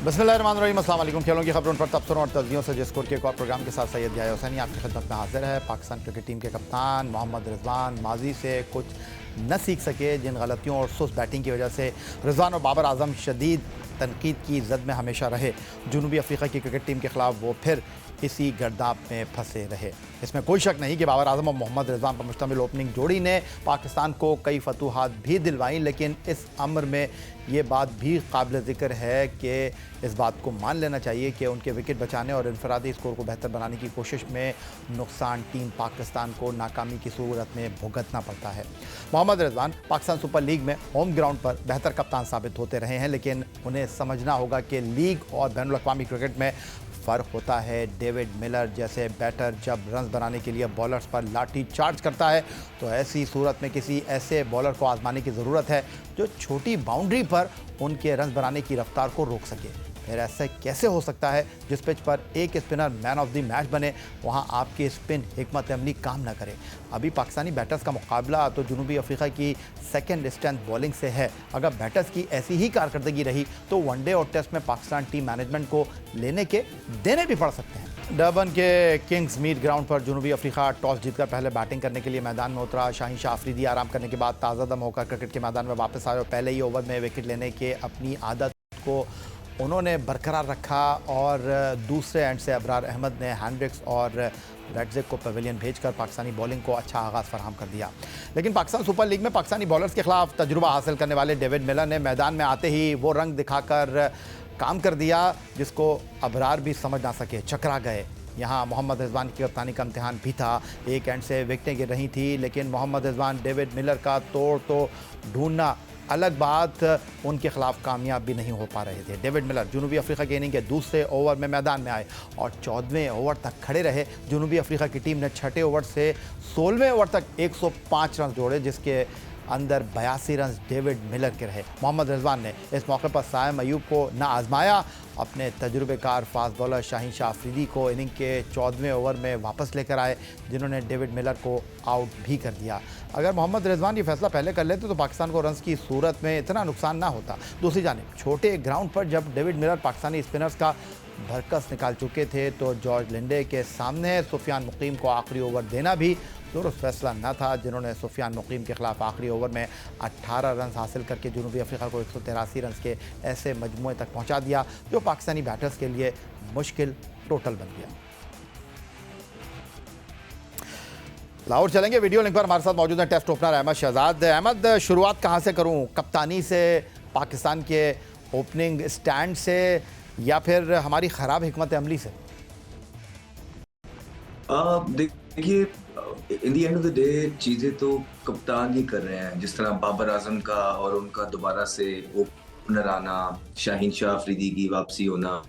बिस्मिल्लाहिर्रहमानिर्रहीम, अस्सलाम वालेकुम। खेलों की खबरों पर तबसरों और तस्दीयों से जिस स्कोर के एक और प्रोग्राम के साथ सैयद याह्या हुसैनी आपकी खिदमत में हाजिर है। पाकिस्तान क्रिकेट टीम के कप्तान मोहम्मद रिजवान माजी से कुछ न सीख सके, जिन गलतियों और सुस्त बैटिंग की वजह से रिजवान और बाबर आजम शदीद तनकीद की जद में हमेशा रहे। जनूबी अफ्रीका की क्रिकेट टीम के खिलाफ वो फिर इसी गर्दाप में फंसे रहे। इसमें कोई शक नहीं कि बाबर आजम और मोहम्मद रिजवान पर मुश्तमिल ओपनिंग जोड़ी ने पाकिस्तान को कई फतूहात भी दिलवाई, लेकिन इस अमर में ये बात भी काबिल ज़िक्र है कि इस बात को मान लेना चाहिए कि उनके विकेट बचाने और इनफरादी स्कोर को बेहतर बनाने की कोशिश में नुकसान टीम पाकिस्तान को नाकामी की सूरत में भुगतना पड़ता है। मोहम्मद रिजवान पाकिस्तान सुपर लीग में होम ग्राउंड पर बेहतर कप्तान साबित होते रहे हैं, लेकिन उन्हें समझना होगा कि लीग और बैनुल अक़वामी क्रिकेट में फ़र्क होता है। डेविड मिलर जैसे बैटर जब रन बनाने के लिए बॉलर्स पर लाठी चार्ज करता है तो ऐसी सूरत में किसी ऐसे बॉलर को आजमाने की ज़रूरत है जो छोटी बाउंड्री पर उनके रन बनाने की रफ्तार को रोक सके। फिर ऐसा कैसे हो सकता है जिस पिच पर एक spinner man of the match बने, वहां आपकी स्पिन हिकमत अमली काम ना करे। अभी पाकिस्तानी बैटर्स का मुकाबला तो जनूबी अफ्रीका की सेकंड स्ट्रेंथ बॉलिंग से है। अगर बैटर्स की ऐसी ही कारकर्दगी रही तो वनडे और टेस्ट में पाकिस्तान टीम मैनेजमेंट को लेने के देने भी पड़ सकते हैं। डरबन के किंग्स मीट ग्राउंड पर जनूबी अफ्रीका टॉस जीतकर पहले बैटिंग करने के लिए मैदान में उतरा। शाहीन शाह अफरीदी आराम करने के बाद ताज़ा दम होकर क्रिकेट के मैदान में वापस आए और पहले ही ओवर में विकेट लेने के अपनी आदत को उन्होंने बरकरार रखा और दूसरे एंड से अबरार अहमद ने हैंड्रिक्स और रेडजिक को पवेलियन भेजकर पाकिस्तानी बॉलिंग को अच्छा आगाज़ फराहम कर दिया। लेकिन पाकिस्तान सुपर लीग में पाकिस्तानी बॉलर्स के खिलाफ तजुर्बा हासिल करने वाले डेविड मिलर ने मैदान में आते ही वो रंग दिखाकर काम कर दिया जिसको अबरार भी समझ ना सके, चकरा गए। यहाँ मोहम्मद रिजवान की कप्तानी का इम्तिहान भी था। एक एंड से विकेटें गिर रही थी, लेकिन मोहम्मद रिजवान डेविड मिलर का तोड़ तो ढूंढना अलग बात, उनके खिलाफ कामयाब भी नहीं हो पा रहे थे। डेविड मिलर जनूबी अफ्रीका की इनिंग के दूसरे ओवर में मैदान में आए और 14वें ओवर तक खड़े रहे। जनूबी अफ्रीका की टीम ने छठे ओवर से 16वें ओवर तक 105 रन जोड़े, जिसके अंदर 82 रन डेविड मिलर के रहे। मोहम्मद रिजवान ने इस मौके पर साइम अयूब को ना आजमाया, अपने तजुर्बेकार फास्ट बॉलर शाहीन शाह अफरीदी को इनिंग के 14वें ओवर में वापस लेकर आए, जिन्होंने डेविड मिलर को आउट भी कर दिया। अगर मोहम्मद रिजवान ये फैसला पहले कर लेते तो पाकिस्तान को रन्स की सूरत में इतना नुकसान ना होता। दूसरी जानिब छोटे ग्राउंड पर जब डेविड मिलर पाकिस्तानी स्पिनर्स का भरकस निकाल चुके थे तो जॉर्ज लिंडे के सामने सुफियान मुकीम को आखिरी ओवर देना भी दुरुस्त फैसला न था, जिन्होंने सुफियान मुकीम के खिलाफ आखिरी ओवर में 18 रन हासिल करके जनूबी अफ्रीका को 183 रन के ऐसे मजमूए तक पहुंचा दिया जो पाकिस्तानी बैटर्स के लिए मुश्किल टोटल बन गया। लाहौर चलेंगे, वीडियो लिंक पर हमारे साथ मौजूद है टेस्ट ओपनर अहमद शहजाद। अहमद, शुरुआत कहाँ से करूँ, कप्तानी से, पाकिस्तान के ओपनिंग स्टैंड से, या फिर हमारी ख़राब हिकमत अमली से? देखिए, in the end of the day चीज़ें तो कप्तान ही कर रहे हैं। जिस तरह बाबर आजम का और उनका दोबारा से ओपनर आना, शाहीन शाह अफरीदी की वापसी होना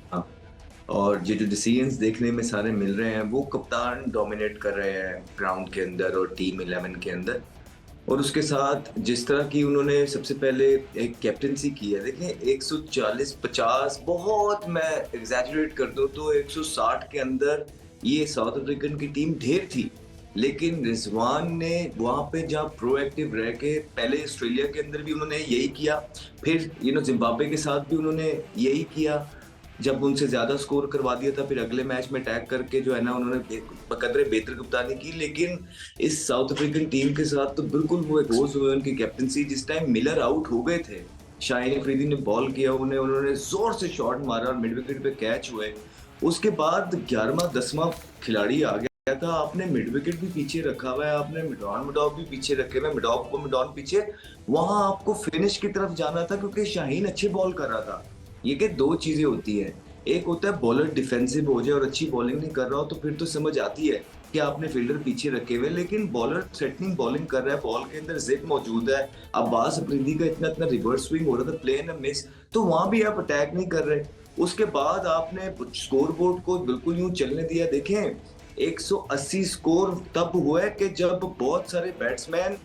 और ये जो डिसीजंस देखने में सारे मिल रहे हैं, वो कप्तान डोमिनेट कर रहे हैं ग्राउंड के अंदर और टीम 11 के अंदर। और उसके साथ जिस तरह की उन्होंने सबसे पहले एक कैप्टनसी की है, देखें 140-50 बहुत, मैं एग्जैजरेट कर दूं तो 160 के अंदर ये साउथ अफ्रीकन की टीम ढेर थी। लेकिन रिजवान ने वहां पे जहाँ प्रोएक्टिव रह के, पहले ऑस्ट्रेलिया के अंदर भी उन्होंने यही किया, फिर जिम्बाब्वे के साथ भी उन्होंने यही किया, जब उनसे ज्यादा स्कोर करवा दिया था, फिर अगले मैच में टैग करके जो है ना उन्होंने बकदरे बेहतर कप्तानी की। लेकिन इस साउथ अफ्रीकन टीम के साथ तो बिल्कुल वो एक्सपोज हुए उनकी कैप्टनसी। जिस टाइम मिलर आउट हो गए थे, शाहीन अफरीदी ने बॉल किया, उन्होंने जोर से शॉट मारा और मिड विकेट पे कैच हुए। उसके बाद 11वां 10वां खिलाड़ी आ गया था, आपने मिड विकेट भी पीछे रखा हुआ है, आपने मिडॉन भी पीछे रखे हुए, मिडॉन पीछे, वहां आपको फिनिश की तरफ जाना था क्योंकि शाहीन अच्छे बॉल कर रहा था। ये कि दो चीजें होती है, एक होता है बॉलर डिफेंसिव हो जाए और अच्छी बॉलिंग नहीं कर रहा हो तो फिर तो समझ आती है कि आपने फील्डर पीछे रखे हुए, लेकिन बॉलर थ्रेटनिंग बॉलिंग कर रहा है, बॉल के अंदर जिद मौजूद है। अब्बास अफरीदी का इतना रिवर्स स्विंग हो रहा था, प्ले एंड मिस, तो वहां भी आप अटैक नहीं कर रहे। उसके बाद आपने स्कोर बोर्ड को बिल्कुल यूं चलने दिया। देखें 180 स्कोर तब हुआ है कि जब बहुत सारे बैट्समैन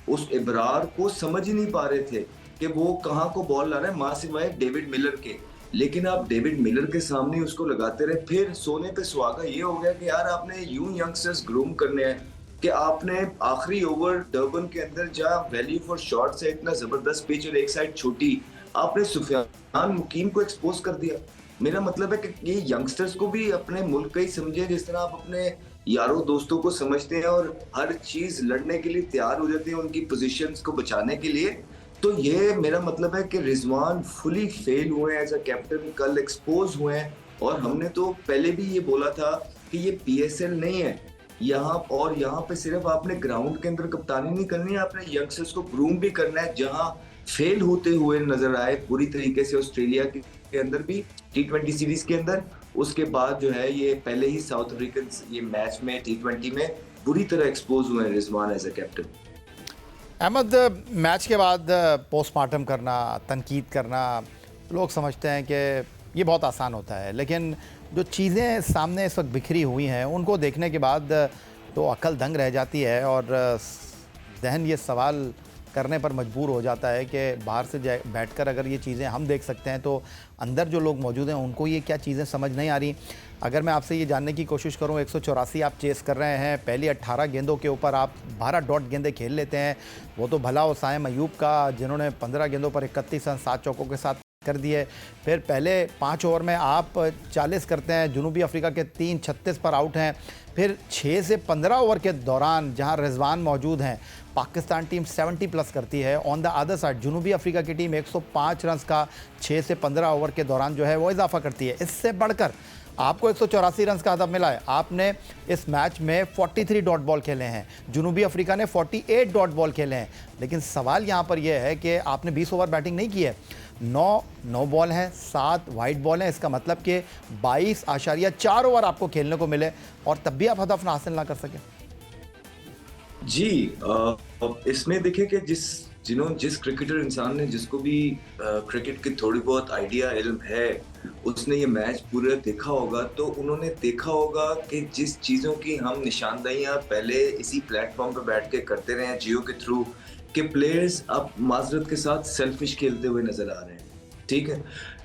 उस इब्रार को समझ ही नहीं पा रहे थे कि वो कहाँ को बॉल ला रहा है, मां सिवाय डेविड मिलर के। लेकिन आप डेविड मिलर के सामने उसको लगाते रहे, फिर सोने पे सुहागा ये हो गया कि यार आपने यूं यंगस्टर्स ग्रूम करने हैं कि आपने आखिरी ओवर डर्बन के अंदर जहाँ वैल्यू फॉर शॉट्स है, इतना जबरदस्त पिच और एक साइड छोटी, आपने सुफियान मुकीम को एक्सपोज कर दिया। मेरा मतलब है कि ये यंगस्टर्स को भी अपने मुल्क का ही समझे, जिस तरह आप अपने यारों दोस्तों को समझते हैं और हर चीज लड़ने के लिए तैयार हो जाते हैं उनकी पोजीशंस को बचाने के लिए। तो ये मेरा मतलब है कि रिजवान फुली फेल हुए हैं एज अ कैप्टन, कल एक्सपोज हुए हैं। और हमने तो पहले भी ये बोला था कि ये पीएसएल नहीं है यहाँ, और यहाँ पे सिर्फ आपने ग्राउंड के अंदर कप्तानी नहीं करनी है, आपने यंगस्टर्स को ग्रूम भी करना है। जहाँ फेल होते हुए नजर आए पूरी तरीके से ऑस्ट्रेलिया के अंदर भी T20 सीरीज के अंदर, उसके बाद जो है ये पहले ही साउथ अफ्रीकन ये मैच में T20 में बुरी तरह एक्सपोज हुए हैं Rizwan as a captain. Ahmed, match के बाद पोस्टमार्टम करना, तनकीद करना, लोग समझते हैं कि ये बहुत आसान होता है, लेकिन जो चीज़ें सामने इस वक्त बिखरी हुई हैं उनको देखने के बाद तो अक्ल दंग रह जाती है और जहन ये सवाल करने पर मजबूर हो जाता है कि बाहर से बैठकर अगर ये चीज़ें हम देख सकते हैं तो अंदर जो लोग मौजूद हैं उनको ये क्या चीज़ें समझ नहीं आ रही। अगर मैं आपसे ये जानने की कोशिश करूं, 184 आप चेस कर रहे हैं, पहली 18 गेंदों के ऊपर आप 12 डॉट गेंदें खेल लेते हैं। वो तो भला हो साइम अयूब का, जिन्होंने 15 गेंदों पर 31 रन 7 चौकों के साथ कर दिए। फिर पहले 5 ओवर में आप 40 करते हैं, जनूबी अफ्रीका के 3 36 पर आउट हैं। फिर 6 से 15 ओवर के दौरान जहां रिजवान मौजूद हैं, पाकिस्तान टीम 70 प्लस करती है। ऑन द अदर साइड जनूबी अफ्रीका की टीम 105 रन का 6 से 15 ओवर के दौरान जो है वो इजाफा करती है। इससे बढ़कर आपको 184 रन का हदफ मिला है। आपने इस मैच में 43 डॉट बॉल खेले हैं, जनूबी अफ्रीका ने 48 डॉट बॉल खेले हैं। लेकिन सवाल यहाँ पर यह है कि आपने 20 ओवर बैटिंग नहीं की है। 9 बॉल हैं, 7 वाइट बॉल हैं। इसका मतलब कि 22.4 ओवर आपको खेलने को मिले और तब भी आप हदफ हासिल ना कर सके। जी, इसमें देखिए कि जिस क्रिकेटर इंसान ने, जिसको भी क्रिकेट की थोड़ी बहुत आइडिया इल्म है, उसने ये मैच पूरा देखा होगा तो उन्होंने देखा होगा कि जिस चीज़ों की हम निशानदेहियां पहले इसी प्लेटफॉर्म पर बैठ के करते रहे हैं जियो के थ्रू, कि प्लेयर्स अब माजरत के साथ सेल्फिश खेलते हुए नजर आ रहे हैं। ठीक है,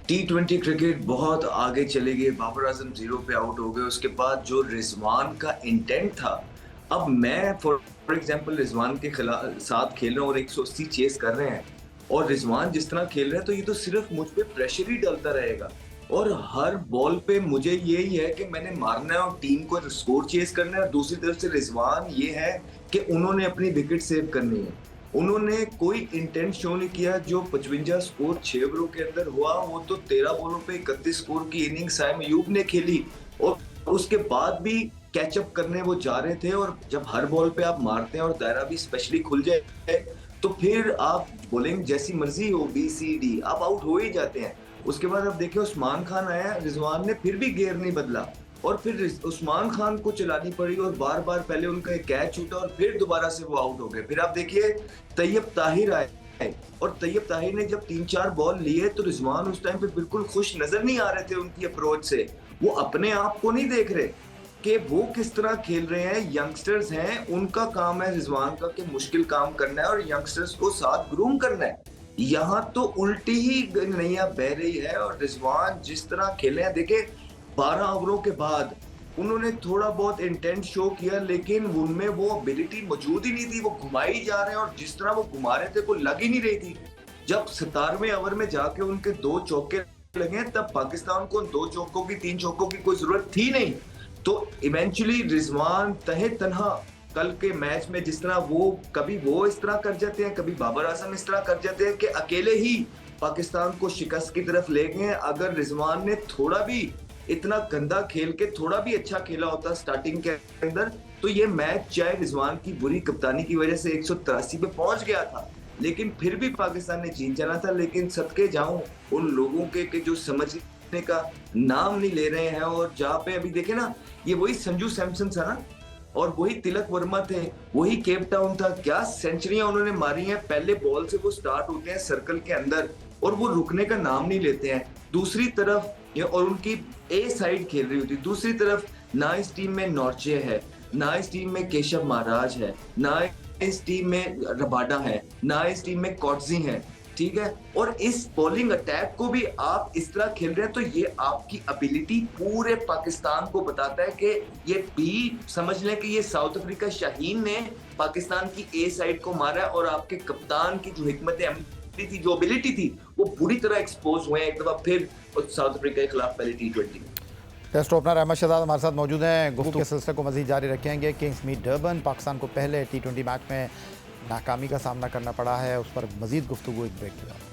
T20 क्रिकेट बहुत आगे चले गए, बाबर आजम 0 पे आउट हो गए। उसके बाद जो रिजवान का इंटेंट था, अब मैं फॉर एग्जांपल रिजवान के साथ खेल रहा हूँ और 180 चेस कर रहे हैं, और रिजवान जिस तरह खेल रहे हैं तो ये तो सिर्फ मुझ पे प्रेशर ही डालता रहेगा। और हर बॉल पे मुझे यही है कि मैंने मारना है और टीम को स्कोर चेस करना है। और दूसरी तरफ से रिजवान ये है कि उन्होंने अपनी विकेट सेव करनी है। उन्होंने कोई इंटेंट शो नहीं किया। जो 55 स्कोर 6 ओवरों के अंदर हुआ, वो तो 13 बॉलों पे 31 स्कोर की इनिंग साइम अयूब ने खेली, और उसके बाद भी कैचअप करने वो जा रहे थे। और जब हर बॉल पे आप मारते हैं और दायरा भी स्पेशली खुल जाए, तो फिर आप बॉलिंग जैसी मर्जी हो, BCD, आप आउट हो ही जाते हैं। उसके बाद आप देखिए उस्मान खान आया, रिजवान ने फिर भी गेयर नहीं बदला और फिर उस्मान खान को चलानी पड़ी, और बार बार पहले उनका एक कैच छूटा और फिर दोबारा से वो आउट हो गए। फिर आप देखिए तैयब ताहिर आए, और तैयब ताहिर ने जब 3-4 बॉल लिए तो रिजवान उस टाइम पे बिल्कुल खुश नजर नहीं आ रहे थे उनकी अप्रोच से। वो अपने आप को नहीं देख रहे कि वो किस तरह खेल रहे हैं। यंगस्टर्स हैं, उनका काम है रिजवान का कि मुश्किल काम करना है और यंगस्टर्स को साथ ग्रूम करना है। यहाँ तो उल्टी ही नैया बह रही है। और रिजवान जिस तरह खेले हैं, देखिए 12 ओवरों के बाद उन्होंने थोड़ा बहुत इंटेंट शो किया, लेकिन उनमें वो एबिलिटी मौजूद ही नहीं थी। वो घुमाई जा रहे हैं और जिस तरह वो घुमा रहे थे वो लग ही नहीं रही थी। जब 17वें ओवर में जाके उनके 2 चौके लगे, तब पाकिस्तान को 2 चौकों की 3 चौकों की कोई जरूरत थी नहीं। तो इवेंचुअली रिजवान तहे तन्हा कल के मैच में, जिस तरह वो कभी वो इस तरह कर जाते हैं, कभी बाबर आजम इस तरह कर जाते हैं कि अकेले ही पाकिस्तान को शिकस्त की तरफ ले गए। अगर रिजवान ने थोड़ा भी इतना गंदा खेल के थोड़ा भी अच्छा खेला होता स्टार्टिंग के अंदर, तो ये मैच चाहे रिजवान की बुरी कप्तानी की वजह से 183 पे पहुंच गया था, लेकिन फिर भी पाकिस्तान ने जीत जाना था। लेकिन सदके जाऊं उन लोगों के जो समझने का नाम नहीं ले रहे हैं। और जहाँ पे अभी देखे ना, ये वही संजू सैमसन था ना, और वही तिलक वर्मा थे, वही केप टाउन था। क्या सेंचुरियां उन्होंने मारी हैं। पहले बॉल से वो स्टार्ट होते हैं सर्कल के अंदर और वो रुकने का नाम नहीं लेते हैं। दूसरी तरफ और उनकी ए साइड खेल रही होती, दूसरी तरफ ना इस टीम में नॉर्चे है, ना इस टीम में केशव महाराज है, ना इस टीम में रबाडा है, ना इस टीम में कॉटजी है। ठीक है, और इस बॉलिंग अटैक को भी आप इस तरह खेल रहे हैं, तो ये आपकी एबिलिटी पूरे पाकिस्तान को बताता है कि ये भी समझ लें कि ये साउथ अफ्रीका शाहीन ने पाकिस्तान की ए साइड को मारा है। और आपके कप्तान की जो हिकमत थी, जो एबिलिटी थी, वो पूरी तरह एक्सपोज हुए हैं एक दफा फिर साउथ अफ्रीका के खिलाफ पहले T20 में। टेस्ट ओपनर अहमद शहजाद हमारे साथ मौजूद हैं। गुफ्तगू के सिलसिले को मज़ीद जारी रखेंगे। किंग्स मीट डर्बन पाकिस्तान को पहले T20 मैच में नाकामी का सामना करना पड़ा है, उस पर मज़ीद गुफ्तगू एक ब्रेक के बाद।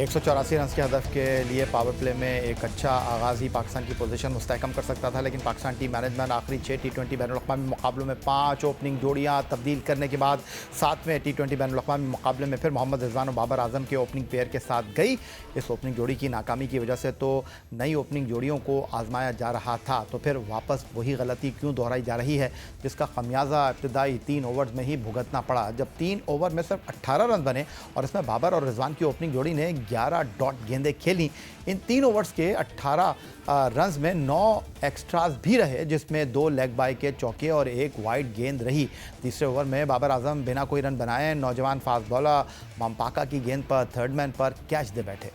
184 रन के हदफ के लिए पावर प्ले में एक अच्छा आगाज़ ही पाकिस्तान की पोजीशन मुस्तहकम कर सकता था, लेकिन पाकिस्तान टीम मैनेजमेंट आखिरी 6 T20 बैनुल-अक़वामी मुकाबलों में 5 ओपनिंग जोड़ियां तब्दील करने के बाद 7वें T20 बैनुल-अक़वामी मुकाबले में फिर मोहम्मद रिजवान और बाबर आजम के ओपनिंग पेयर के साथ गई। इस ओपनिंग जोड़ी की नाकामी की वजह से तो नई ओपनिंग जोड़ियों को आजमाया जा रहा था, तो फिर वापस वही गलती क्यों दोहराई जा रही है, जिसका खमियाजा इब्तदाई 3 ओवर्स में ही भुगतना पड़ा, जब 3 ओवर में सिर्फ 18 रन बने और इसमें बाबर और रिजवान की ओपनिंग जोड़ी ने 11 डॉट गेंदें खेली। इन 3 ओवर्स के 18 रन्स में 9 एक्स्ट्रास भी रहे, जिसमें 2 लेग बाय के चौके और 1 वाइड गेंद रही। तीसरे ओवर में बाबर आजम बिना कोई रन बनाए नौजवान फास्ट बॉलर मामपाका की गेंद पर थर्ड मैन पर कैच दे बैठे।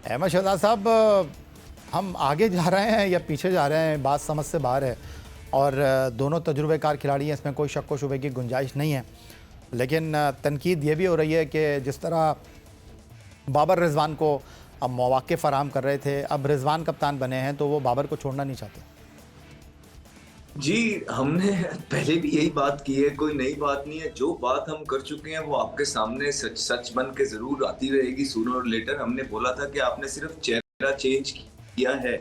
अहमद शहजाद साहब, हम आगे जा रहे हैं या पीछे जा रहे हैं, बात समझ से बाहर है और दोनों तजुर्बेकार खिलाड़ी हैं, इसमें कोई शक व शुबे की गुंजाइश नहीं है, लेकिन तनकीद ये भी हो रही है कि जिस तरह बाबर रिजवान को अब मौके फ़राहम कर रहे थे, अब रिजवान कप्तान बने हैं तो वो बाबर को छोड़ना नहीं चाहते। जी, हमने पहले भी यही बात की है, कोई नई बात नहीं है। जो बात हम कर चुके हैं वो आपके सामने सच सच बन के जरूर आती रहेगी सूनर और लेटर। हमने बोला था कि आपने सिर्फ चेहरा चेंज किया है।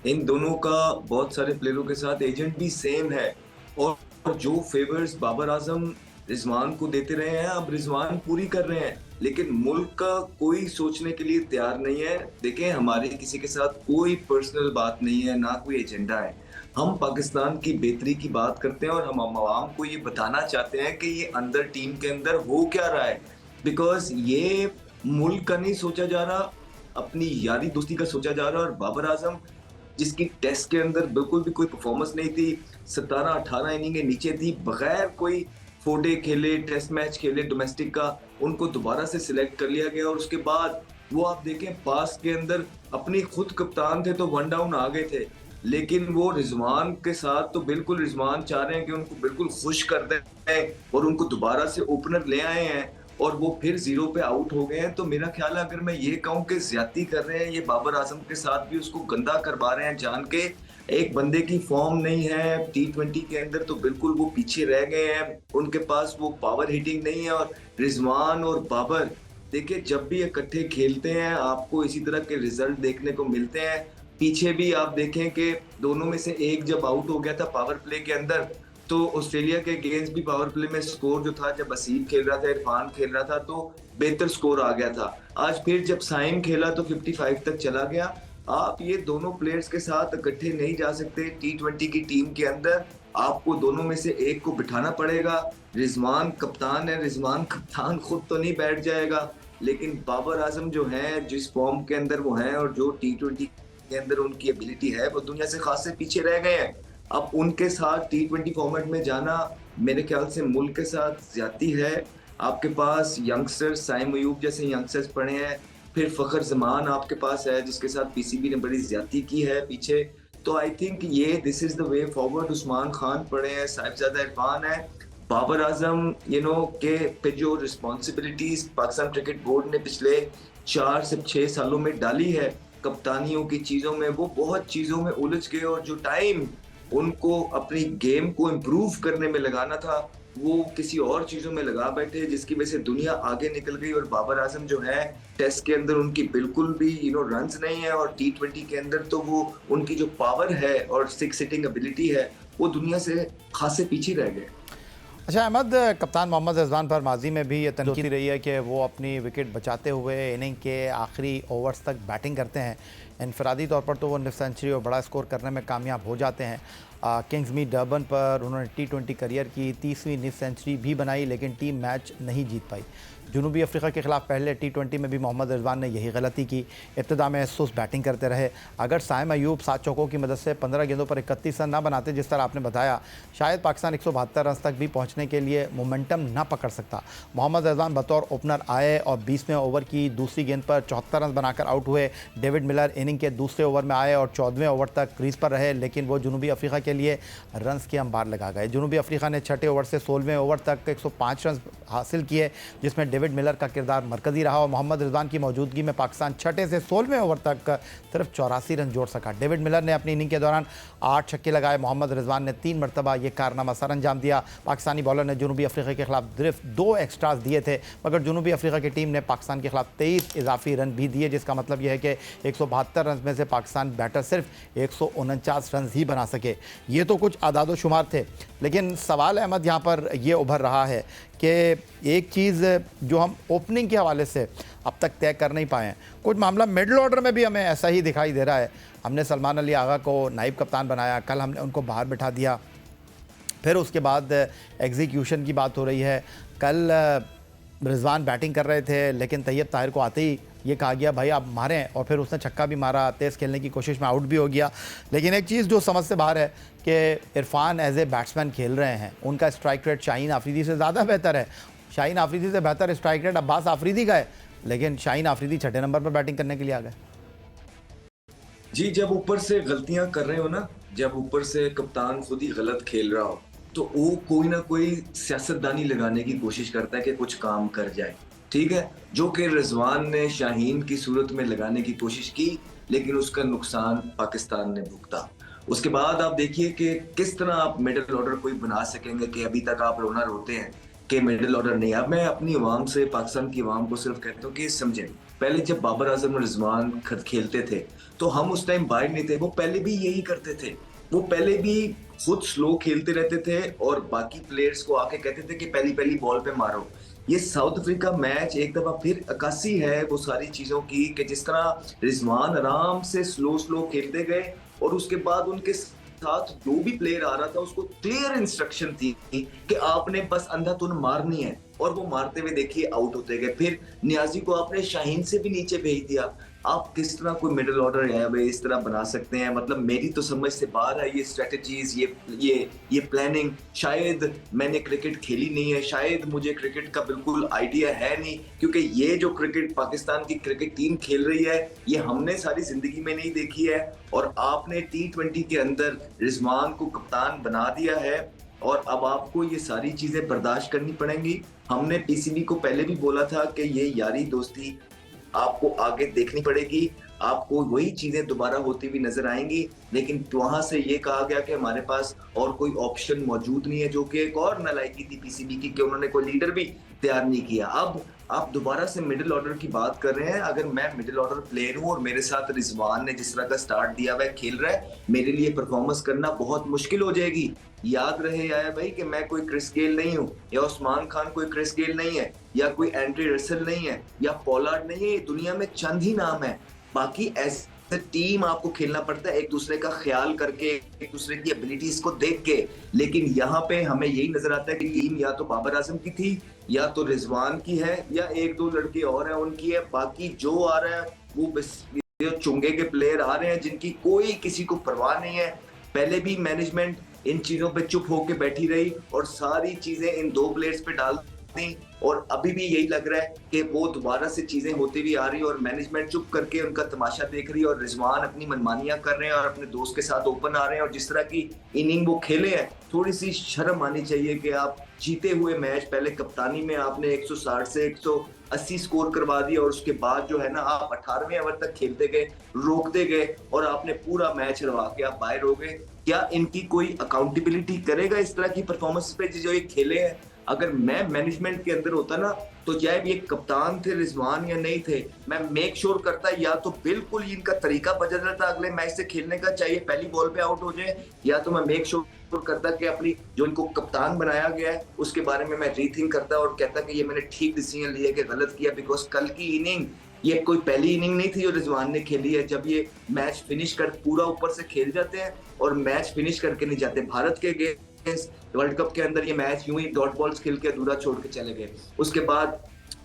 इन दोनों का बहुत सारे प्लेयरों के साथ एजेंट भी सेम है और जो फेवर्स बाबर आजम रिजवान को देते रहे हैं, अब रिजवान पूरी कर रहे हैं, लेकिन मुल्क का कोई सोचने के लिए तैयार नहीं है। देखें, हमारे किसी के साथ कोई पर्सनल बात नहीं है, ना कोई एजेंडा है। हम पाकिस्तान की बेहतरी की बात करते हैं और हम आवाम को ये बताना चाहते हैं कि ये अंदर टीम के अंदर हो क्या रहा है, बिकॉज ये मुल्क का नहीं सोचा जा रहा, अपनी यारी दोस्ती का सोचा जा रहा है। और बाबर आजम जिसकी टेस्ट के अंदर बिल्कुल भी कोई परफॉर्मेंस नहीं थी, 17-18 इनिंगें नीचे थी, बगैर कोई 4 डे खेले, टेस्ट मैच खेले डोमेस्टिक का, उनको दोबारा से सिलेक्ट कर लिया गया। और उसके बाद वो आप देखें पास के अंदर अपनी खुद कप्तान थे तो 1 डाउन आ गए थे, लेकिन वो रिजवान के साथ तो बिल्कुल रिजवान चाह रहे हैं कि उनको बिल्कुल खुश कर दें और उनको दोबारा से ओपनर ले आए हैं और वो फिर 0 पे आउट हो गए हैं। तो मेरा ख्याल है अगर मैं ये कहूँ कि ज्यादती कर रहे हैं ये बाबर आजम के साथ भी, उसको गंदा करवा रहे हैं जान के। एक बंदे की फॉर्म नहीं है T20 के अंदर तो बिल्कुल वो पीछे रह गए हैं, उनके पास वो पावर हिटिंग नहीं है। और रिजवान और बाबर देखिए जब भी इकट्ठे खेलते हैं आपको इसी तरह के रिजल्ट देखने को मिलते हैं। पीछे भी आप देखें कि दोनों में से एक जब आउट हो गया था पावर प्ले के अंदर, तो ऑस्ट्रेलिया के अगेंस्ट भी पावर प्ले में स्कोर जो था, जब वसीम खेल रहा था, इरफान खेल रहा था, तो बेहतर स्कोर आ गया था। आज फिर जब साइम खेला तो 55 तक चला गया। आप ये दोनों प्लेयर्स के साथ इकट्ठे नहीं जा सकते T20 की टीम के अंदर, आपको दोनों में से एक को बिठाना पड़ेगा। रिजवान कप्तान है, रिजवान कप्तान खुद तो नहीं बैठ जाएगा, लेकिन बाबर आजम जो है जिस फॉर्म के अंदर वो हैं और जो T20 के अंदर उनकी एबिलिटी है, वो दुनिया से खासे पीछे रह गए हैं। अब उनके साथ T20 फॉर्मेट में जाना मेरे ख्याल से मुल्क के साथ ज्यादती है। आपके पास यंगस्टर्स, साइम अयूब जैसे यंगस्टर्स पड़े हैं, फिर फखर जमान आपके पास है जिसके साथ पीसीबी ने बड़ी ज्यादती की है पीछे। तो आई थिंक ये this is the way forward. Usman Khan पड़े हैं, साहिबजादा इरफान है, बाबर आजम के पे जो रिस्पॉन्सिबिलिटीज पाकिस्तान क्रिकेट बोर्ड ने पिछले 4 से 6 सालों में डाली है कप्तानियों की चीजों में, वो बहुत चीजों में उलझ गए और जो टाइम उनको अपनी गेम को इम्प्रूव करने में लगाना था वो किसी और चीजों में लगा बैठे, जिसकी वजह से दुनिया आगे निकल गई। और बाबर आजम जो है टेस्ट के अंदर उनकी बिल्कुल भी रन्स नहीं है और T20 के अंदर तो वो उनकी जो पावर है और 6 हिटिंग एबिलिटी है वो दुनिया से खासे पीछे रह गए। अच्छा अहमद, कप्तान मोहम्मद रिजवान पर माजी में भी ये तनकीद रही है कि वो अपनी विकेट बचाते हुए इनिंग के आखिरी ओवर्स तक बैटिंग करते हैं। इनफरादी तौर पर तो वो निफ सेंचुरी और बड़ा स्कोर करने में कामयाब हो जाते हैं। किंग्स मीट डर्बन पर उन्होंने T20 करियर की 30वीं निफ सेंचुरी भी बनाई, लेकिन टीम मैच नहीं जीत पाई। जनूबी अफ्रीका के खिलाफ पहले T20 में भी मोहम्मद रिजवान ने यही गलती की, इब्तिदा में सुस्त बैटिंग करते रहे। अगर साइम अयूब 7 चौकों की मदद से 15 गेंदों पर 31 रन ना बनाते जिस तरह आपने बताया, शायद पाकिस्तान 172 रन तक भी पहुंचने के लिए मोमेंटम ना पकड़ सकता। मोहम्मद रिजवान बतौर ओपनर आए और 20वें ओवर की दूसरी गेंद पर 74 रन बनाकर आउट हुए। डेविड मिलर इनिंग के दूसरे ओवर में आए और 14वें ओवर तक क्रीज पर रहे, लेकिन वो जनूबी अफ्रीका के लिए रन्स की अंबार लगा गए। जनूबी अफ्रीका ने छठे ओवर से 16वें ओवर तक 105 रन हासिल किए, जिसमें डेविड मिलर का किरदार मरकजी रहा और मोहम्मद रिजवान की मौजूदगी में पाकिस्तान छठे से 16वें ओवर तक सिर्फ 84 रन जोड़ सका। डेविड मिलर ने अपनी इनिंग के दौरान 8 छक्के लगाए। मोहम्मद रिजवान ने 3 मरतबा ये कारनामा सर अंजाम दिया। पाकिस्तानी बॉलर ने जनूबी अफ्रीका के खिलाफ सिर्फ 2 एक्स्ट्रास दिए थे, मगर जनूबी अफ्रीका की टीम ने पाकिस्तान के खिलाफ 23 इजाफी रन भी दिए, जिसका मतलब यह है कि 172 रन में से पाकिस्तान बैटर सिर्फ 149 रन ही बना सके। ये तो कुछ आदाद शुमार थे, लेकिन सवाल अहमद यहाँ पर यह उभर रहा है कि एक चीज़ जो हम ओपनिंग के हवाले से अब तक तय कर नहीं पाए हैं, कुछ मामला मिडल ऑर्डर में भी हमें ऐसा ही दिखाई दे रहा है। हमने सलमान अली आगा को नाइब कप्तान बनाया, कल हमने उनको बाहर बिठा दिया, फिर उसके बाद एग्जीक्यूशन की बात हो रही है। कल रिजवान बैटिंग कर रहे थे, लेकिन तैयब ताहिर को आते ही ये कहा गया भाई आप मारें, और फिर उसने छक्का भी मारा, तेज़ खेलने की कोशिश में आउट भी हो गया। लेकिन एक चीज़ जो समझ से बाहर है कि इरफान एज ए बैट्समैन खेल रहे हैं, उनका स्ट्राइक रेट शाहीन आफरीदी से ज़्यादा बेहतर है। शाहीन आफरीदी से बेहतर स्ट्राइक रेट अब्बास आफरीदी का है, लेकिन शाहीन आफरीदी छठे नंबर पर बैटिंग करने के लिए आ गए। जी, जब ऊपर से गलतियां कर रहे हो ना, जब ऊपर से कप्तान खुद ही गलत खेल रहा हो, तो वो कोई ना कोई सियासतदानी लगाने की कोशिश करता है कि कुछ काम कर जाए। ठीक है, जो कि रिजवान ने शाहीन की सूरत में लगाने की कोशिश की, लेकिन उसका नुकसान पाकिस्तान ने भुगता। उसके बाद आप देखिए कि किस तरह आप मिडिल ऑर्डर कोई बना सकेंगे कि अभी तक आप रोना रोते हैं कि मिडिल ऑर्डर नहीं। अब मैं अपनी अवाम से, पाकिस्तान की अवाम को सिर्फ कहता हूँ कि समझें, पहले जब बाबर आजम और रिजवान खेलते थे तो हम उस टाइम बाहर नहीं थे, वो पहले भी यही करते थे। वो पहले भी खुद स्लो खेलते रहते थे और बाकी प्लेयर्स को आके कहते थे कि पहली पहली बॉल पे मारो। ये साउथ अफ्रीका मैच एक दफा फिर अक्सी है वो सारी चीजों की कि जिस तरह रिजवान आराम से स्लो खेलते गए और उसके बाद उनके साथ जो भी प्लेयर आ रहा था उसको क्लियर इंस्ट्रक्शन थी कि आपने बस अंधाधुन मारनी है, और वो मारते हुए देखिए आउट होते गए। फिर नियाजी को आपने शाहीन से भी नीचे भेज दिया। आप किस तरह कोई मिडिल ऑर्डर है भाई इस तरह बना सकते हैं? मतलब मेरी तो समझ से बाहर है ये स्ट्रेटजीज, ये प्लानिंग। शायद मैंने क्रिकेट खेली नहीं है, शायद मुझे क्रिकेट का बिल्कुल आइडिया है नहीं, क्योंकि ये जो क्रिकेट पाकिस्तान की क्रिकेट टीम खेल रही है ये हमने सारी जिंदगी में नहीं देखी है। और आपने T20 के अंदर रिजवान को कप्तान बना दिया है और अब आपको ये सारी चीजें बर्दाश्त करनी पड़ेंगी। हमने पीसीबी को पहले भी बोला था कि ये यारी दोस्ती आपको आगे देखनी पड़ेगी, आपको वही चीजें दोबारा होती हुई नजर आएंगी। लेकिन वहां से ये कहा गया कि हमारे पास और कोई ऑप्शन मौजूद नहीं है, जो कि एक और नालायकी थी पीसीबी की कि उन्होंने कोई लीडर भी तैयार नहीं किया। अब आप दोबारा से मिडिल ऑर्डर की बात कर रहे हैं। अगर मैं मिडिल ऑर्डर प्लेयर हूं और मेरे साथ रिजवान ने जिस तरह का स्टार्ट दिया हुआ खेल रहा है, मेरे लिए परफॉर्मेंस करना बहुत मुश्किल हो जाएगी। याद रहे आया भाई कि मैं कोई क्रिस गेल नहीं हूं, या उस्मान खान कोई क्रिस गेल नहीं है, या कोई एंड्रे रसल नहीं है, या पोलार्ड नहीं है। दुनिया में चंद ही नाम है। बाकी ऐसे टीम आपको खेलना पड़ता है एक दूसरे का ख्याल करके, एक दूसरे की एबिलिटीज को देख के। लेकिन यहाँ पे हमें यही नजर आता है कि टीम या तो बाबर आजम की थी, या तो रिजवान की है, या एक दो लड़के और हैं उनकी है। बाकी जो आ रहा है वो बस चुंगे के प्लेयर आ रहे हैं जिनकी कोई किसी को परवाह नहीं है। पहले भी मैनेजमेंट इन चीजों पे चुप होके बैठी रही और सारी चीजें इन दो प्लेयर्स पे डाल दी, और अभी भी यही लग रहा है कि वो दोबारा से चीजें होती हुई आ रही है और मैनेजमेंट चुप करके उनका तमाशा देख रही है और रिजवान अपनी मनमानियां कर रहे हैं और अपने दोस्त के साथ ओपन आ रहे हैं। और जिस तरह की इनिंग वो खेले हैं, थोड़ी सी शर्म आनी चाहिए कि आप जीते हुए मैच पहले कप्तानी में आपने 160 से 180 स्कोर करवा दिया और उसके बाद जो है ना आप 18वें ओवर तक खेलते गए, रोकते गए और आपने पूरा मैच हरवा के आप बाहर हो गए। क्या इनकी कोई अकाउंटेबिलिटी करेगा इस तरह की परफॉर्मेंस पे जो ये खेले हैं? अगर मैं मैनेजमेंट के अंदर होता ना, तो चाहे ये कप्तान थे रिजवान या नहीं थे, मैं मेक श्योर करता या तो बिल्कुल इनका तरीका बदल रहा था अगले मैच से खेलने का, चाहिए पहली बॉल पे आउट हो जाए, या तो मैं मेक श्योर करता कि अपनी जो इनको कप्तान बनाया गया है उसके बारे में मैं रीथिंक करता और कहता कि ये मैंने ठीक डिसीजन लिया कि गलत किया। बिकॉज कल की इनिंग ये कोई पहली इनिंग नहीं थी जो रिजवान ने खेली है। जब ये मैच फिनिश कर पूरा ऊपर से खेल जाते हैं और मैच फिनिश करके नहीं जाते। भारत के वर्ल्ड कप के अंदर ये मैच यूं ही डॉट बॉल्स खेल के अधूरा छोड़ के चले गए। उसके बाद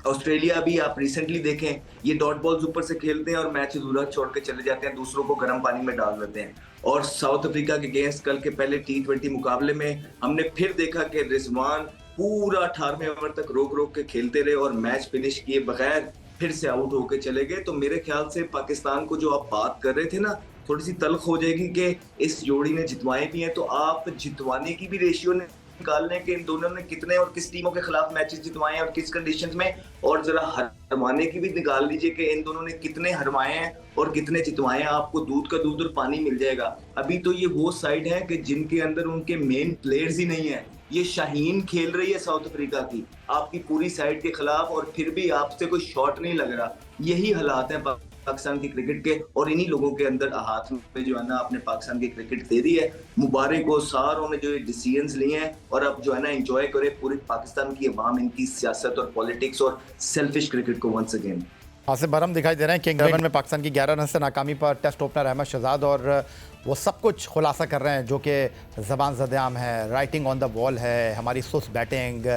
ऑस्ट्रेलिया भी आप रिसेंटली देखें, ये डॉट बॉल्स ऊपर से खेलते हैं और मैच अधूरा छोड़ के चले जाते हैं, दूसरों को गर्म पानी में डाल देते हैं। और साउथ अफ्रीका के अगेंस्ट कल के पहले T20 मुकाबले में हमने फिर देखा कि रिजवान पूरा 18वें ओवर तक रोक के खेलते रहे और मैच फिनिश किए बगैर फिर से आउट होके चले गए। तो मेरे ख्याल से पाकिस्तान को जो आप बात कर रहे थे ना, थोड़ी सी तल्ख हो जाएगी कि इस जोड़ी ने जितवाए भी हैं, तो आप जितवाने की भी रेशियो निकाल लें कि इन दोनों ने कितने और किस टीमों के खिलाफ मैचेस जितवाए हैं और किस कंडीशंस में, और जरा हरवाने की भी निकाल लीजिए कि इन दोनों ने कितने हरवाए हैं और कितने जितवाए हैं। आपको दूध का दूध और पानी मिल जाएगा। अभी तो ये वो साइड है कि जिनके अंदर उनके मेन प्लेयर्स ही नहीं है। ये शाहीन खेल रही है साउथ अफ्रीका की आपकी पूरी साइड के खिलाफ, और फिर भी आपसे कोई शॉट नहीं लग रहा। यही हालात हैं पाकिस्तान की क्रिकेट के, और इन्हीं लोगों के अंदर हाथ में जो है ना आपने पाकिस्तान की क्रिकेट दे दी है। मुबारक हो सारों ने जो डिसीजंस लिए हैं, और अब जो है ना एंजॉय करे पूरी पाकिस्तान की अवाम इनकी सियासत और पॉलिटिक्स और सेल्फिश क्रिकेट को वंस अगेन। आसिफ बरहम दिखाई दे रहे हैं किंग्स 11 में पाकिस्तान की 11 रन से नाकामी पर टेस्ट ओपनर अहमद शहजाद, और वो सब कुछ खुलासा कर रहे हैं जो कि ज़बान ज़द-ए-आम है, राइटिंग ऑन द वॉल है, हमारी सुस्त बैटिंग,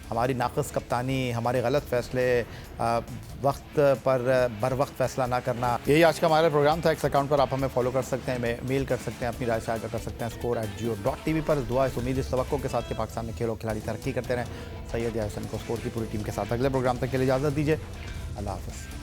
हमारी नाक़िस कप्तानी, हमारे गलत फ़ैसले, वक्त पर बर वक्त फ़ैसला ना करना। यही आज का हमारा प्रोग्राम था। एक्स अकाउंट पर आप हमें फॉलो कर सकते हैं, मेल कर सकते हैं, अपनी राय साझा कर सकते हैं score@jio.tv पर। दुआ इस उम्मीद इस तवक्को के साथ कि पाकिस्तान में खेल और खिलाड़ी तरक्की करते रहें। सैयद या हुसैन को स्कोर की पूरी टीम के साथ अगले प्रोग्राम तक के लिए इजाज़त दीजिए। अल्लाह हाफ़िज़।